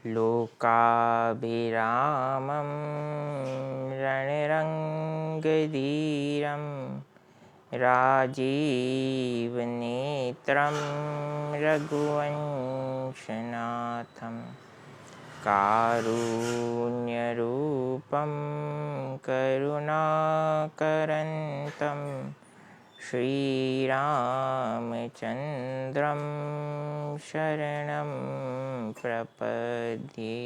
लोकाभिरामं रणरङ्गधीरं राजीवनेत्रं रघुवंशनाथं कारुण्यरूपं करुणाकरन्तं श्रीरामचन्द्रं शरणं प्रपद्ये।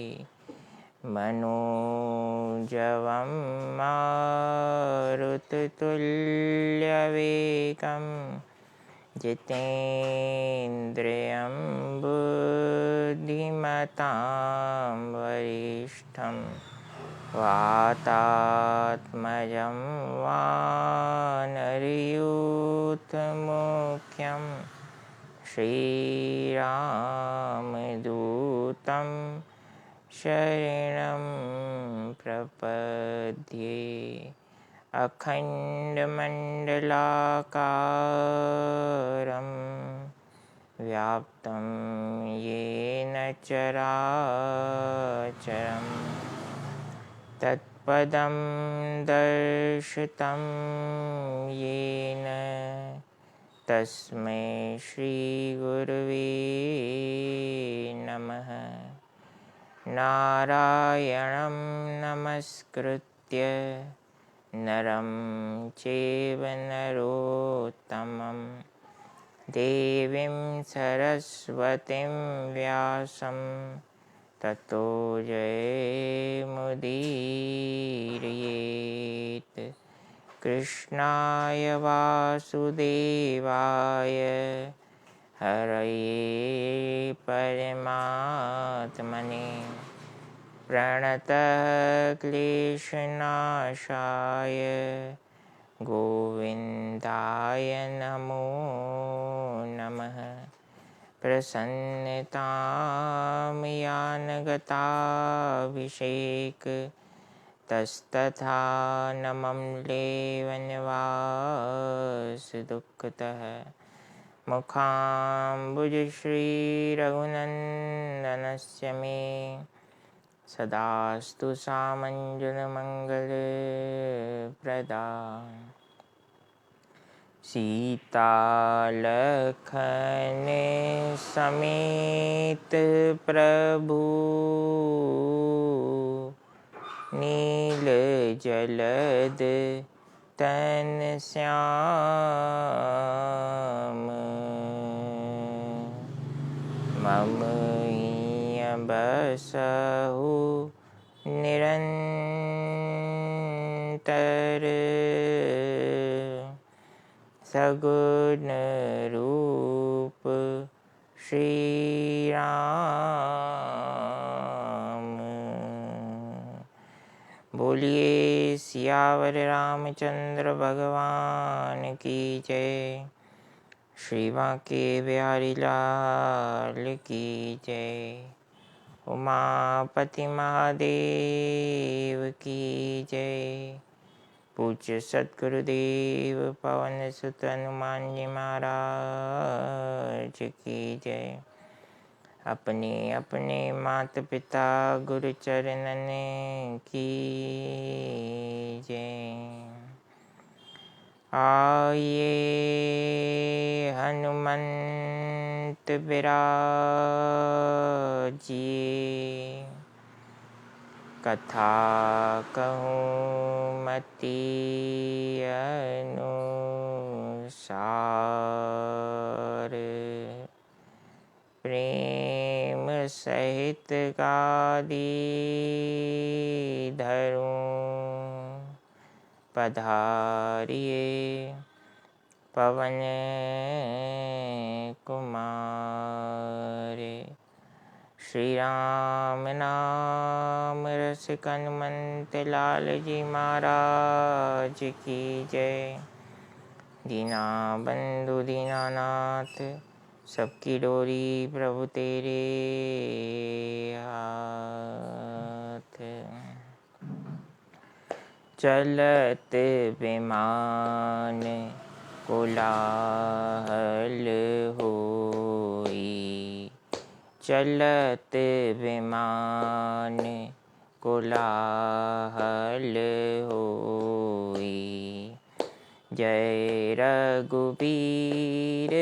मनोजवं मारुततुल्यवेगं जितेन्द्रियं बुद्धिमतां वरिष्ठं वातात्मजं वानरयूथमुख्यं श्रीरामदूतं शरणं प्रपद्ये। अखण्डमण्डलाकारं व्याप्तं येन चराचरं तत्पदं दर्शितं येन तस्मै श्रीगुरवे नमः। नारायणं नमस्कृत्य नरं चैव नरोत्तमं देवीं सरस्वतीं व्यासं ततो जयमुदीरयेत्। कृष्णाय वासुदेवाय हरये परमात्मने प्रणतः क्लेशनाशाय गोविन्दाय नमो नमः। प्रसन्नतां यानगताभिषेक तस्तथा नमं लेवनवासदुःखतः मुखाम्बुजश्रीरघुनन्दनस्य मे सदास्तु सामञ्जनमङ्गलप्रदा। सीतालखन समेत प्रभु नील जलद तन श्याम मम हिय बसहु निरंतर सगुण रूप श्री राम। बोलिए सियावर रामचंद्र भगवान की जय। श्री बांके बिहारी लाल की जय। उमापति महादेव की जय। पूज्य सद्गुरुदेव पवन सुत हनुमान जी महाराज की जय। अपने अपने माता पिता गुरु चरणन की जय। आइए हनुमंत बिराजिए कथा कहूँ मति अनुसार प्रेम सहित गादी धरूं पधारिए पवन कुमार। श्री राम नाम रसिक हनुमंत लाल जी महाराज की जय। दीना बंधु दीनानाथ सबकी डोरी प्रभु तेरे हाथ। चलत विमान कोलाहल होई चलत विमान कोलाहल होई। जय रघुबीर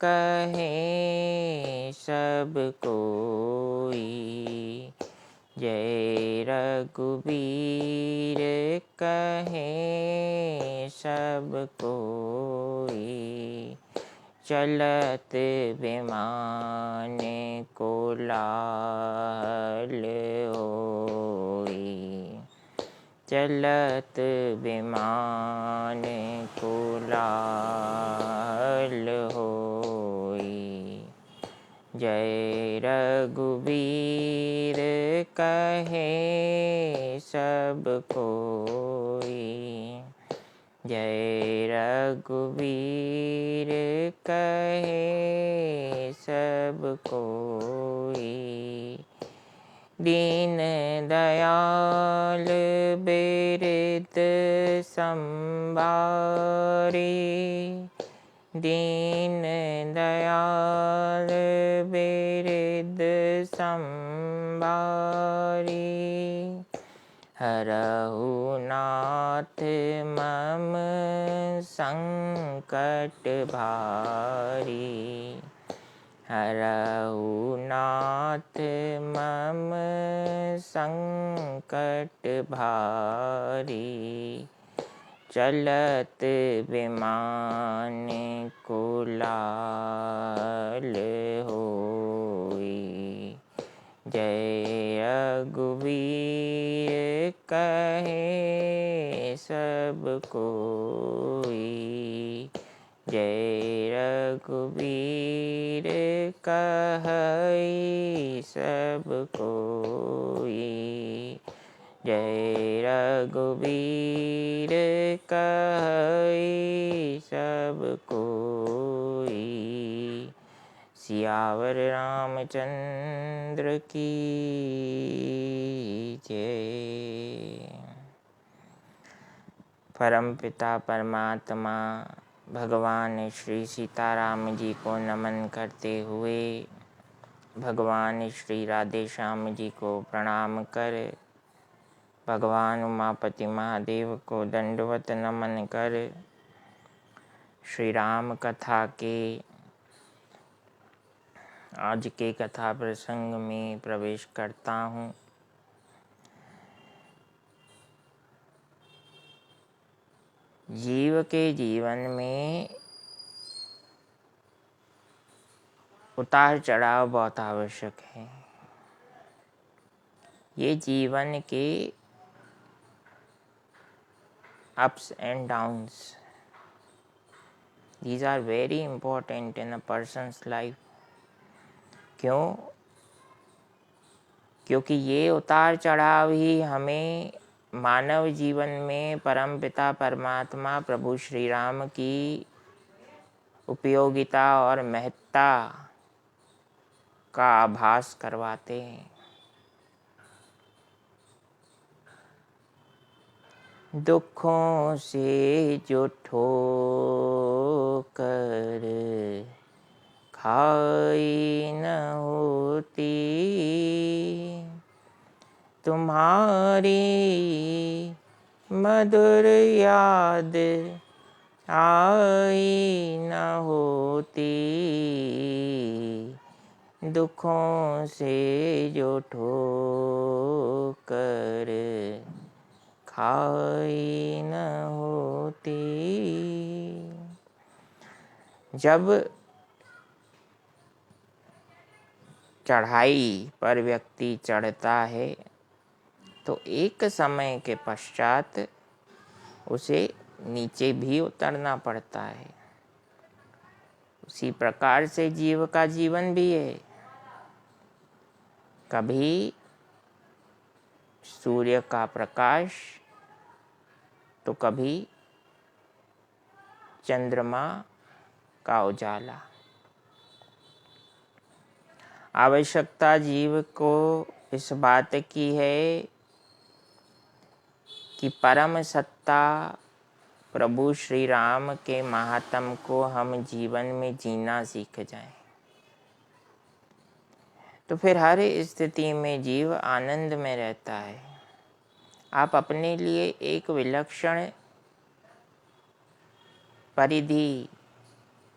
कहे सब कोई। जय रघुबीर कहे सब कोई। चलत विमान कोलाहल होई। चलत विमान कोलाहल होई। जय रघुबीर कहे सब कोई। जय रघुबीर कहे सब कोई। दीन दयाल बिरद संभारे। दीन दयाल बिरद संभारे। हरहु नाथ मम संकट भारी। हरहु नाथ मम संकट भारी। चलत विमान कोलाहल होई। जय रघुबीर कहे सब कोई। जय रघुबीर कहे सब कोई। जय रघुबीर कहे सब कोई। सियावर रामचंद्र की जय। परमपिता परमात्मा भगवान श्री सीताराम जी को नमन करते हुए भगवान श्री राधे श्याम जी को प्रणाम कर भगवान उमापति महादेव को दंडवत नमन कर श्री राम कथा के आज के कथा प्रसंग में प्रवेश करता हूँ। जीव के जीवन में उतार चढ़ाव बहुत आवश्यक है। ये जीवन के ups and downs, these are very important in a person's life. क्यों? क्योंकि ये उतार चढ़ाव ही हमें मानव जीवन में परमपिता परमात्मा प्रभु श्री राम की उपयोगिता और महत्ता का आभास करवाते हैं। दुखों से जो ठोकर खाई न होती। तुम्हारी मधुर याद आई न होती। दुखों से जो ठोकर खाई न होती। जब चढ़ाई पर व्यक्ति चढ़ता है तो एक समय के पश्चात उसे नीचे भी उतरना पड़ता है। उसी प्रकार से जीव का जीवन भी है। कभी सूर्य का प्रकाश तो कभी चंद्रमा का उजाला। आवश्यकता जीव को इस बात की है कि परम सत्ता प्रभु श्री राम के महात्म को हम जीवन में जीना सीख जाएं। तो फिर हर स्थिति में जीव आनंद में रहता है। आप अपने लिए एक विलक्षण परिधि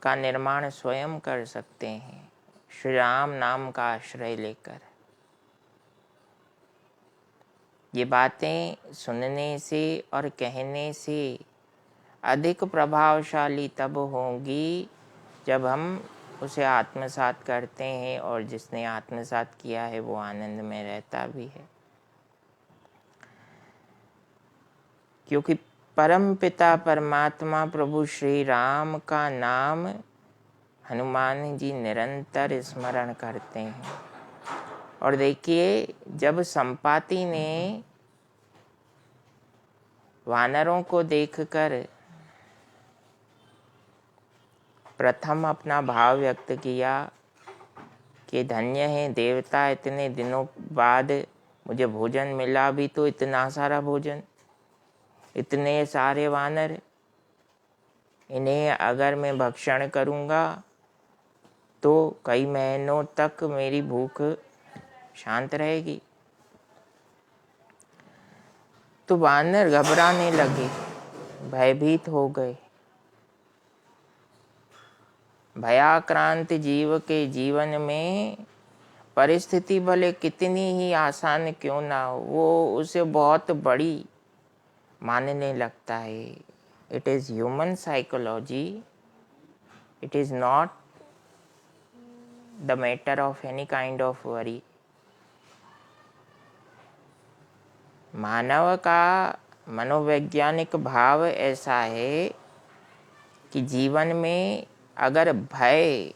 का निर्माण स्वयं कर सकते हैं, श्री राम नाम का आश्रय लेकर। ये बातें सुनने से और कहने से अधिक प्रभावशाली तब होंगी जब हम उसे आत्मसात करते हैं, और जिसने आत्मसात किया है वो आनंद में रहता भी है। क्योंकि परम पिता परमात्मा प्रभु श्री राम का नाम हनुमान जी निरंतर स्मरण करते हैं। और देखिए, जब संपाति ने वानरों को देखकर प्रथम अपना भाव व्यक्त किया कि धन्य है देवता, इतने दिनों बाद मुझे भोजन मिला भी, तो इतना सारा भोजन, इतने सारे वानर, इन्हें अगर मैं भक्षण करूँगा तो कई महीनों तक मेरी भूख शांत रहेगी। तो वानर घबराने लगे, भयभीत हो गए। भयाक्रांत जीव के जीवन में परिस्थिति भले कितनी ही आसान क्यों ना हो, वो उसे बहुत बड़ी मानने लगता है। It is human psychology, it is not the matter of any kind of worry. मानव का मनोवैज्ञानिक भाव ऐसा है कि जीवन में अगर भय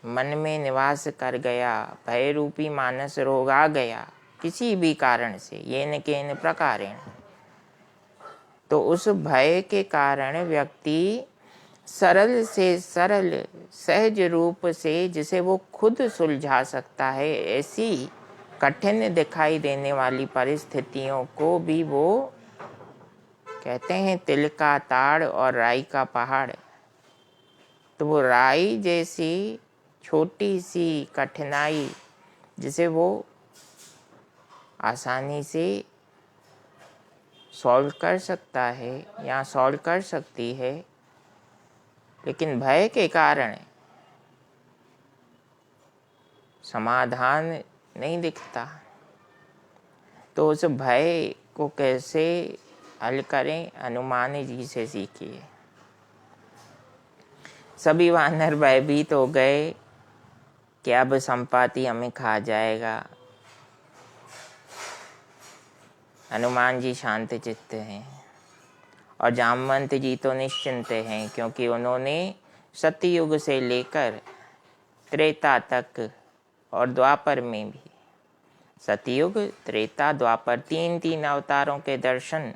मन में निवास कर गया, भय रूपी मानस रोग आ गया किसी भी कारण से, ये न के न प्रकारेण, तो उस भय के कारण व्यक्ति सरल से सरल सहज रूप से, जिसे वो खुद सुलझा सकता है, ऐसी कठिन दिखाई देने वाली परिस्थितियों को भी वो कहते हैं तिल का ताड़ और राई का पहाड़। तो वो राई जैसी छोटी सी कठिनाई जिसे वो आसानी से सॉल्व कर सकता है या सॉल्व कर सकती है, लेकिन भय के कारण समाधान नहीं दिखता। तो उस भय को कैसे हल करें, हनुमान जी से सीखिए। सभी वानर भयभीत हो गए कि अब संपाति हमें खा जाएगा। हनुमान जी शांत चित्त हैं और जामवंत जी तो निश्चिंत हैं, क्योंकि उन्होंने सतयुग से लेकर त्रेता तक और द्वापर में भी, सतयुग, त्रेता, द्वापर, तीन अवतारों के दर्शन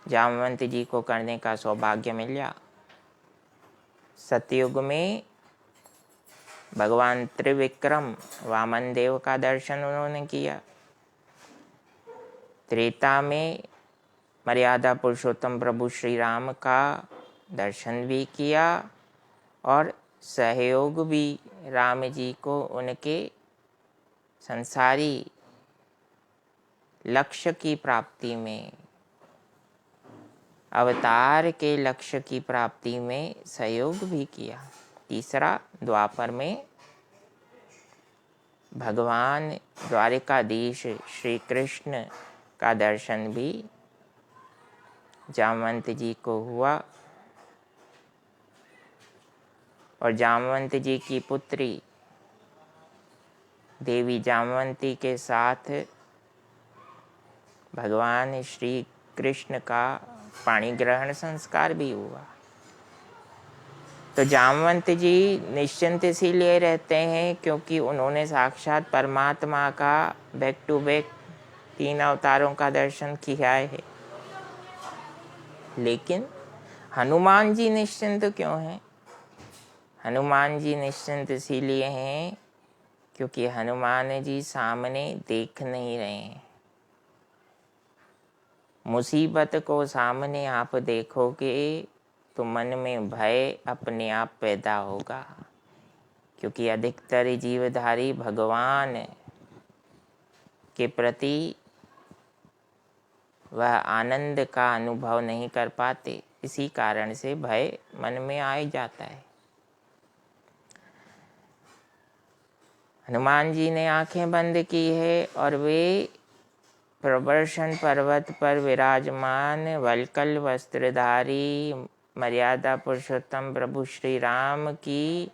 जामवंत जी को करने का सौभाग्य मिला। सतयुग में भगवान त्रिविक्रम वामन देव का दर्शन उन्होंने किया। त्रेता में मर्यादा पुरुषोत्तम प्रभु श्री राम का दर्शन भी किया और सहयोग भी राम जी को उनके संसारी लक्ष्य की प्राप्ति में, अवतार के लक्ष्य की प्राप्ति में सहयोग भी किया। तीसरा, द्वापर में भगवान द्वारिकाधीश श्री कृष्ण का दर्शन भी जामवंत जी को हुआ। और जामवंत जी की पुत्री देवी जामवंती के साथ भगवान श्री कृष्ण का पाणी ग्रहण संस्कार भी हुआ। तो जामवंत जी निश्चिंत इसीलिए रहते हैं क्योंकि उन्होंने साक्षात परमात्मा का बैक टू बैक 3 अवतारों का दर्शन किया है। लेकिन हनुमान जी निश्चिंत क्यों हैं? हनुमान जी निश्चिंत इसीलिए हैं क्योंकि हनुमान जी सामने देख नहीं रहे हैं। मुसीबत को सामने आप देखोगे तो मन में भय अपने आप पैदा होगा, क्योंकि अधिकतर जीवधारी भगवान के प्रति वह आनंद का अनुभव नहीं कर पाते, इसी कारण से भय मन में आ जाता है। हनुमान जी ने आंखें बंद की है और वे प्रवर्षण पर्वत पर विराजमान वल्कल वस्त्रधारी मर्यादा पुरुषोत्तम प्रभु श्री राम की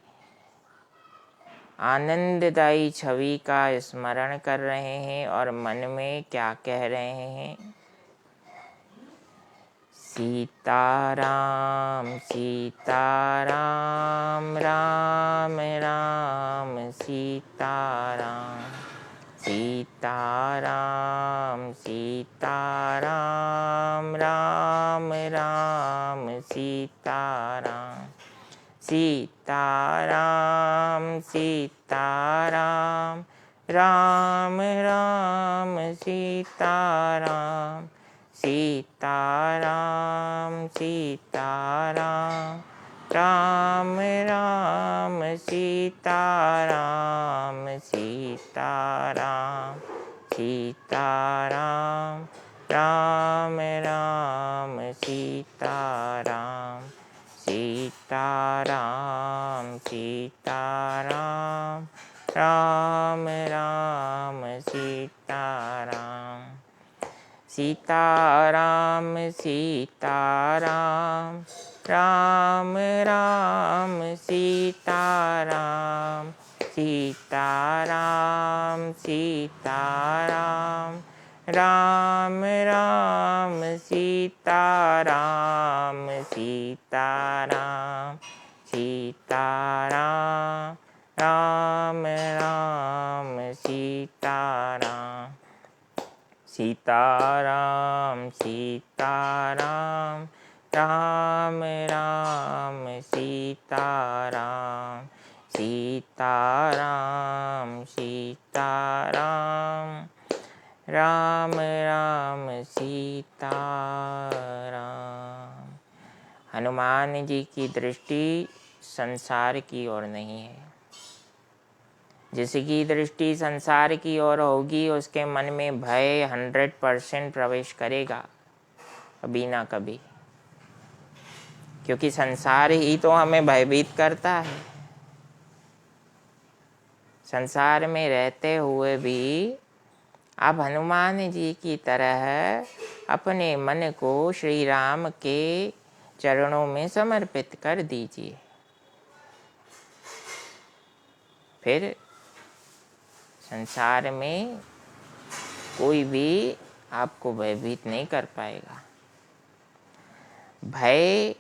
आनंददायी छवि का स्मरण कर रहे हैं और मन में क्या कह रहे हैं? सीताराम सीताराम राम राम सीताराम, सीताराम सीताराम राम राम सीताराम, सीताराम सीताराम राम राम सीताराम, सीताराम सीताराम राम राम सीताराम, सीताराम सीताराम राम राम सीताराम, सीताराम सीताराम राम राम सीताराम, सीताराम सीताराम राम राम सीताराम, सीताराम सीताराम राम राम सीताराम, सीताराम सीताराम राम राम सीताराम, सीताराम सीताराम राम राम सीताराम, सीताराम सीताराम राम राम सीताराम। हनुमान जी की दृष्टि संसार की ओर नहीं है। जिसकी दृष्टि संसार की ओर होगी उसके मन में भय 100% प्रवेश करेगा, कभी ना कभी, क्योंकि संसार ही तो हमें भयभीत करता है। संसार में रहते हुए भी आप हनुमान जी की तरह अपने मन को श्री राम के चरणों में समर्पित कर दीजिए, फिर संसार में कोई भी आपको भयभीत नहीं कर पाएगा। भय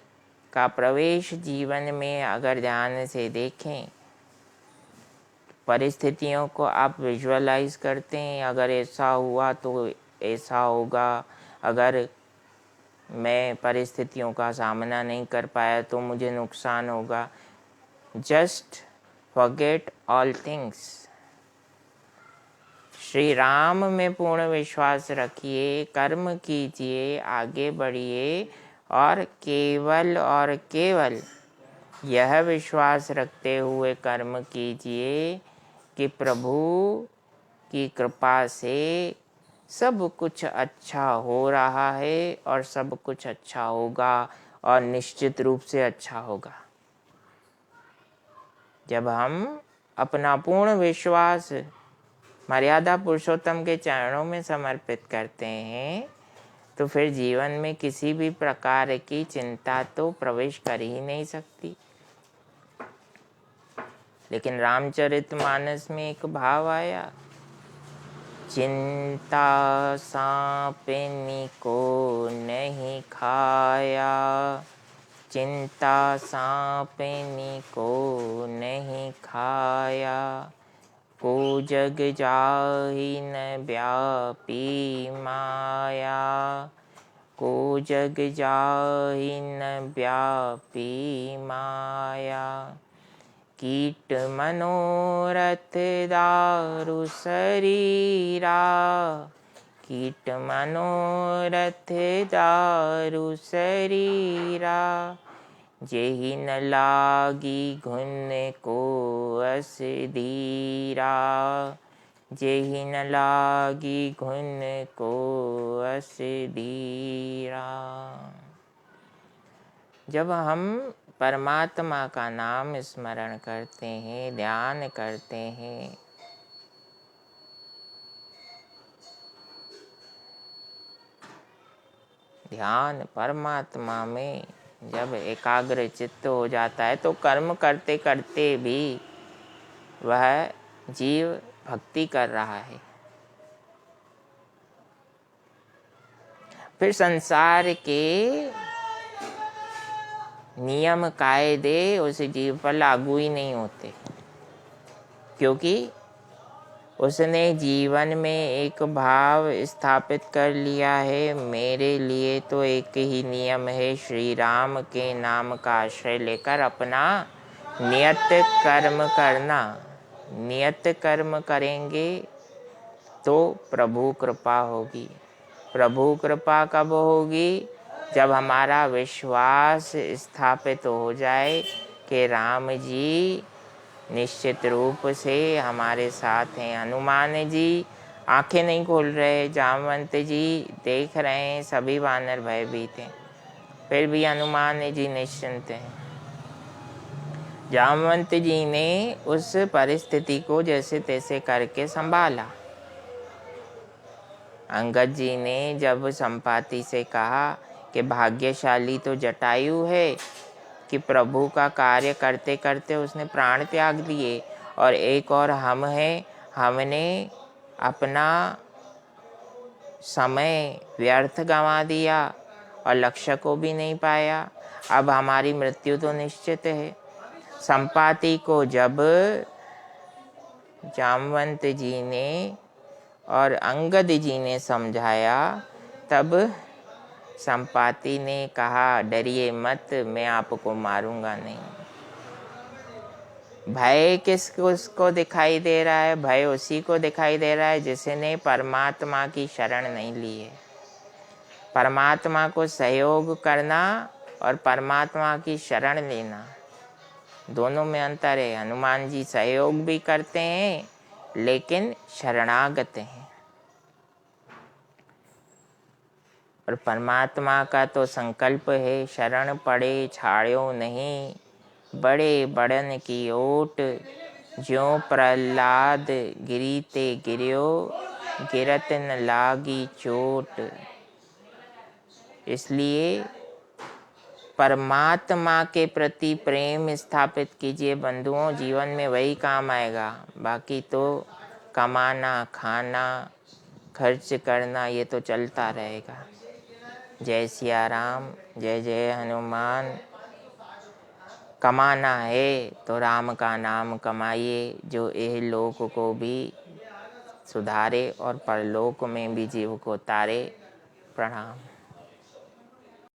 का प्रवेश जीवन में अगर ध्यान से देखें, परिस्थितियों को आप विजुअलाइज करते हैं, अगर ऐसा हुआ तो ऐसा होगा, अगर मैं परिस्थितियों का सामना नहीं कर पाया तो मुझे नुकसान होगा। Just forget all things. Shri Ram में पूर्ण विश्वास रखिए, कर्म कीजिए, आगे बढ़िए और केवल यह विश्वास रखते हुए कर्म कीजिए कि प्रभु की कृपा से सब कुछ अच्छा हो रहा है और सब कुछ अच्छा होगा और निश्चित रूप से अच्छा होगा। जब हम अपना पूर्ण विश्वास मर्यादा पुरुषोत्तम के चरणों में समर्पित करते हैं तो फिर जीवन में किसी भी प्रकार की चिंता तो प्रवेश कर ही नहीं सकती। लेकिन रामचरितमानस में एक भाव आया, चिंता सांपनी को नहीं खाया, चिंता सांपनी को नहीं खाया, को जग जाहि न व्यापी माया, को जग जाहि न व्यापी माया, कीट मनोरथ दारु शरीरा, कीट मनोरथ दारु शरीरा, जेहि न लागी घुन को अस धीरा, जेहि न लागी घुन को अस धीरा। जब हम परमात्मा का नाम स्मरण करते हैं, ध्यान करते हैं, ध्यान परमात्मा में जब एकाग्र चित्त हो जाता है तो कर्म करते करते भी वह जीव भक्ति कर रहा है। फिर संसार के नियम कायदे उस जीव पर लागू ही नहीं होते, क्योंकि उसने जीवन में एक भाव स्थापित कर लिया है, मेरे लिए तो एक ही नियम है, श्री राम के नाम का आश्रय लेकर अपना नियत कर्म करना। नियत कर्म करेंगे तो प्रभु कृपा होगी। प्रभु कृपा कब होगी? जब हमारा विश्वास स्थापित हो जाए कि राम जी निश्चित रूप से हमारे साथ हैं। हनुमान जी आंखें नहीं खोल रहे, जामवंत जी देख रहे हैं, सभी वानर भयभीत हैं, फिर भी हनुमान जी निश्चिंत हैं। जामवंत जी ने उस परिस्थिति को जैसे तैसे करके संभाला। अंगद जी ने जब संपाति से कहा कि भाग्यशाली तो जटायु है कि प्रभु का कार्य करते करते उसने प्राण त्याग दिए, और एक और हम हैं, हमने अपना समय व्यर्थ गंवा दिया और लक्ष्य को भी नहीं पाया, अब हमारी मृत्यु तो निश्चित है। संपाति को जब जामवंत जी ने और अंगद जी ने समझाया, तब संपाति ने कहा, डरिए मत, मैं आपको मारूंगा नहीं। भय किसको दिखाई दे रहा है? भय उसी को दिखाई दे रहा है जिसने परमात्मा की शरण नहीं ली है। परमात्मा को सहयोग करना और परमात्मा की शरण लेना, दोनों में अंतर है। हनुमान जी सहयोग भी करते हैं लेकिन शरणागत हैं, और परमात्मा का तो संकल्प है, शरण पड़े छाड़ो नहीं, बड़े बड़न की ओट, ज्यों प्रहलाद गिरीते गिर्यो, गिरत न लागी चोट। इसलिए परमात्मा के प्रति प्रेम स्थापित कीजिए बंधुओं, जीवन में वही काम आएगा। बाकी तो कमाना, खाना, खर्च करना, ये तो चलता रहेगा। जय सिया राम, जय जय हनुमान। कमाना है तो राम का नाम कमाइए, जो यह लोक को भी सुधारे और परलोक में भी जीव को तारे। प्रणाम।